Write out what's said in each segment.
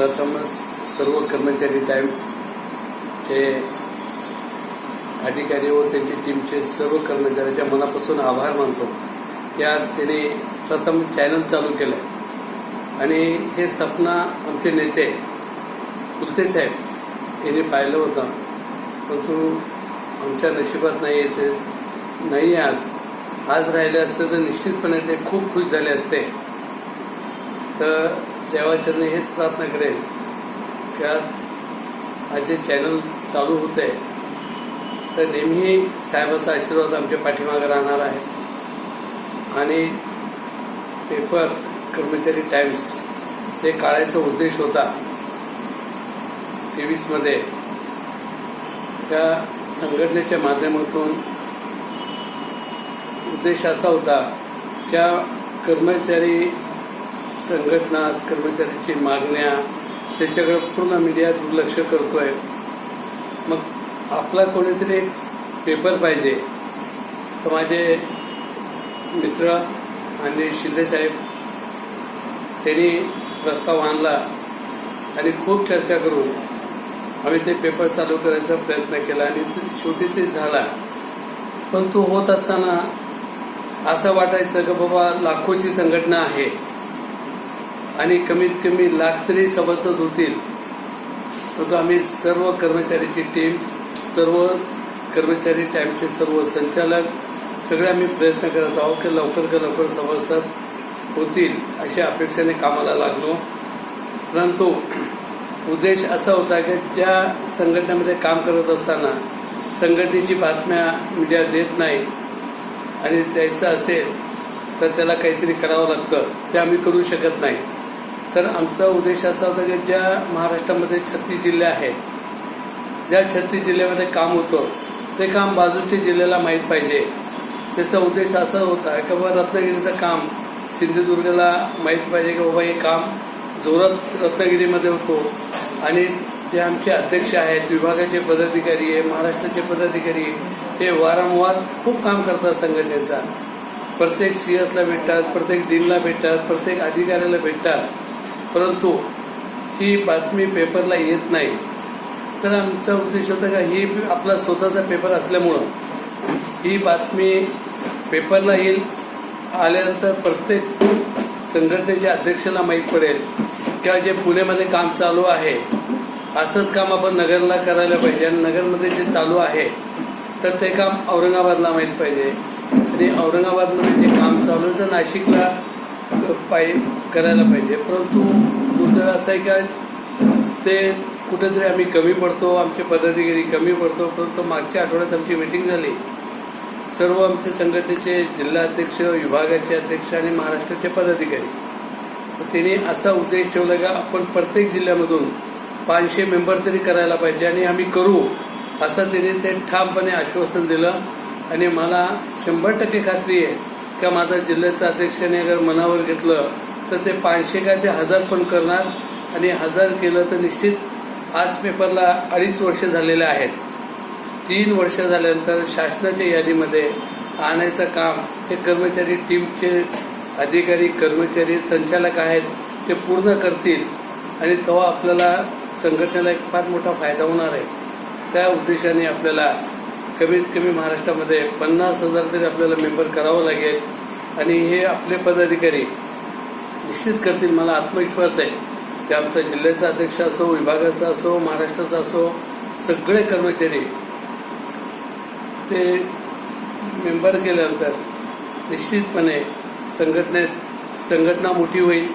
प्रथमच सर्व कर्मचारी टाइम्सचे अधिकारी व त्यांची टीमचे सर्व कर्मचाऱ्याच्या मनापासून आभार मानतो की आज त्यांनी प्रथम चॅनल चालू केलं आहे आणि हे सपना आमचे नेते कुलते साहेब यांनी पाहिलं होतं, परंतु आमच्या नशिबात नाही आज राहिले असते तर निश्चितपणे ते खूप खुश झाले असते. तर देवाचरणी हेच प्रार्थना करेल की आज जे चॅनल चालू होत आहे तर नेहमी साहेबाचा आशीर्वाद आमच्या पाठीमागे राहणार आहे. आणि पेपर कर्मचारी टाइम्स ते काढायचा उद्देश होता 23 मध्ये. त्या संघटनेच्या माध्यमातून उद्देश असा होता की कर्मचारी संघटना, कर्मचाऱ्याची मागण्या त्याच्याकडे पूर्ण मीडिया दुर्लक्ष करतोय. मग आपला कोणीतरी एक पेपर पाहिजे. तर माझे मित्र आणि शिंदे साहेब त्यांनी प्रस्ताव आणला आणि खूप चर्चा करून आम्ही ते पेपर चालू करायचा प्रयत्न केला आणि शेवटी ते झाला. पण तो होत असताना असं वाटायचं की बाबा लाखोची संघटना आहे आणि कमीत कमी लाख तरी सभासद होतील. परंतु आम्ही सर्व कर्मचाऱ्याची टीम, सर्व कर्मचारी टाइमचे सर्व संचालक सगळे आम्ही प्रयत्न करत आहोत की लवकर सभासद होतील अशा अपेक्षेने कामाला लागलो. परंतु उद्देश असा होता की ज्या संघटनेमध्ये काम करत असताना संघटनेची बातम्या मीडिया देत नाही आणि द्यायचं असेल तर त्याला काहीतरी करावं लागतं, ते आम्ही करू शकत नाही. तर आमचा उद्देश असा होता की ज्या महाराष्ट्रामध्ये 36 जिल्हे आहेत, ज्या 36 जिल्ह्यामध्ये काम होतं ते काम बाजूच्या जिल्ह्याला माहीत पाहिजे. त्याचा उद्देश असा होता की बाबा रत्नागिरीचं काम सिंधुदुर्गला माहीत पाहिजे की बाबा हे काम जोरात रत्नागिरीमध्ये होतो. आणि जे आमचे अध्यक्ष आहेत, विभागाचे पदाधिकारी आहे, महाराष्ट्राचे पदाधिकारी हे वारंवार खूप काम करतात संघटनेचा. प्रत्येक सीएसला भेटतात, प्रत्येक डीनला भेटतात, प्रत्येक अधिकाऱ्याला भेटतात, परंतु ही बातमी पेपरला येत नाही. तर आमचा उद्देश होता का ही आपला स्वतःचा पेपर असल्यामुळं ही बातमी पेपरला येईल, आल्यानंतर प्रत्येक संघटनेच्या अध्यक्षाला माहीत पडेल किंवा जे पुण्यामध्ये काम चालू आहे असंच काम आपण नगरला करायला पाहिजे आणि नगरमध्ये जे चालू आहे तर ते काम औरंगाबादला माहीत पाहिजे आणि औरंगाबादमध्ये जे काम चालू आहे तर नाशिकला करायला पाहिजे. परंतु दुर्दैव असं आहे का ते कुठेतरी आम्ही कमी पडतो, आमचे पदाधिकारी कमी पडतो. परंतु मागच्या आठवड्यात आमची मीटिंग झाली, सर्व आमचे संघटनेचे जिल्हाध्यक्ष, विभागाचे अध्यक्ष आणि महाराष्ट्राचे पदाधिकारी. त्यांनी असा उद्देश ठेवला का आपण प्रत्येक जिल्ह्यामधून 500 मेंबर तरी करायला पाहिजे आणि आम्ही करू असं त्यांनी ते ठामपणे आश्वासन दिलं. आणि मला 100% खात्री आहे का माझा जिल्ह्याचा अध्यक्षाने अगर मनावर घेतलं तर ते 500 का ते 1000 पण करणार. आणि 1000 केलं तर निश्चित आज पेपरला 2.5 वर्ष झालेले आहेत. 3 वर्ष झाल्यानंतर शासनाच्या यादीमध्ये आणायचं काम ते कर्मचारी टीमचे अधिकारी, कर्मचारी, संचालक आहेत ते पूर्ण करतील आणि तेव्हा आपल्याला संघटनेला एक फार मोठा फायदा होणार आहे. त्या उद्देशाने आपल्याला कमीत कमी महाराष्ट्रामध्ये 50,000 तरी आपल्याला मेंबर करावं लागेल आणि हे आपले पदाधिकारी निश्चित करतील. मला आत्मविश्वास आहे की आमचा जिल्ह्याचा अध्यक्ष असो, विभागाचा असो, महाराष्ट्राचा असो, सगळे कर्मचारी ते मेंबर केल्यानंतर निश्चितपणे संघटना मोठी होईल.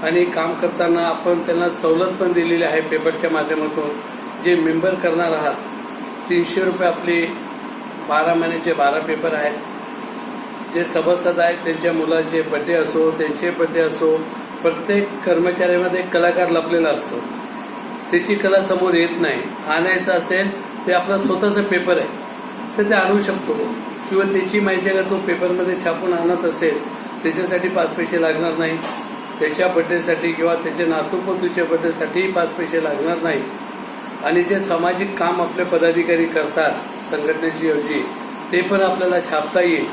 आणि काम करताना आपण त्यांना सवलत पण दिलेली आहे पेपरच्या माध्यमातून. जे मेंबर करणार आहात 300 रुपये आपली 12 महिन्याचे 12 पेपर आहेत. जे सभासद आहेत त्यांच्या मुलाचे बड्डे असो, त्यांचे बड्डे असो, प्रत्येक कर्मचाऱ्यामध्ये कलाकार लपलेला असतो. त्याची कला समोर येत नाही. आणायचं असेल ते आपला स्वतःचा पेपर आहे तर ते आणू शकतो किंवा त्याची माहिती अगर तो पेपरमध्ये छापून आणत असेल त्याच्यासाठी 5 पैसे लागणार नाही. त्याच्या बड्डेसाठी किंवा त्याच्या नातूपोतूच्या बड्डेसाठी 5 पैसे लागणार नाही. आणि जे सामाजिक काम आपले पदाधिकारी करतात संघटनेची ऐवजी ते पण आपल्याला छापता येईल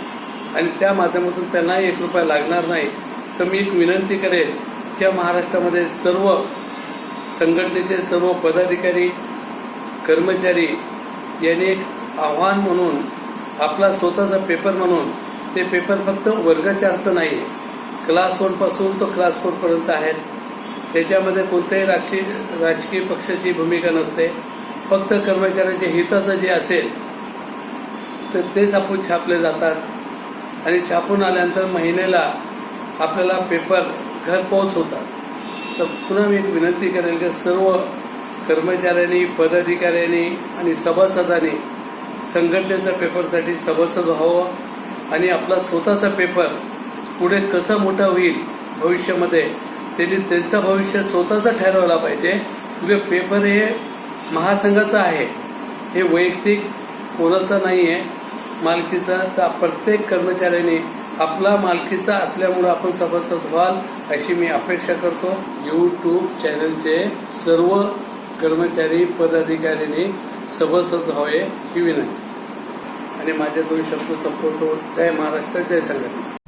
आणि त्या माध्यमातून त्यांनाही 1 रुपया लागणार नाही. तर मी एक विनंती करेन की महाराष्ट्रामध्ये सर्व संघटनेचे सर्व पदाधिकारी कर्मचारी यांनी एक आव्हान म्हणून आपला स्वतःचा पेपर म्हणून ते पेपर फक्त वर्ग 4चं नाही आहे, क्लास 1 पासून तो क्लास 4 पर्यंत आहेत. त्याच्यामध्ये कोणत्याही राजकीय पक्षाची भूमिका नसते. फक्त कर्मचाऱ्यांच्या हिताचं जे असेल तर तेच आपण छापले जातात आणि छापून आल्यानंतर महिन्याला आपल्याला पेपर घरपोच होतात. तर पुन्हा मी एक विनंती करेल की सर्व कर्मचाऱ्यांनी, पदाधिकाऱ्यांनी आणि सभासदांनी संघटनेच्या पेपरसाठी सभासद व्हावं आणि आपला स्वतःचा पेपर पुढे कसं मोठा होईल भविष्यामध्ये त्यांनी त्यांचं भविष्य स्वतःचं ठरवलं पाहिजे. म्हणजे पेपर हे महासंघाचं आहे, हे वैयक्तिक कोणाचं नाही आहे मालकीचा. तर प्रत्येक कर्मचाऱ्यांनी आपला मालकीचा असल्यामुळं आपण सभासद व्हाल अशी मी अपेक्षा करतो. यूट्यूब चॅनलचे सर्व कर्मचारी पदाधिकाऱ्यांनी सभासद व्हावे ही विनंती आणि माझे 2 शब्द संपवतो. जय महाराष्ट्र, जय संघटना.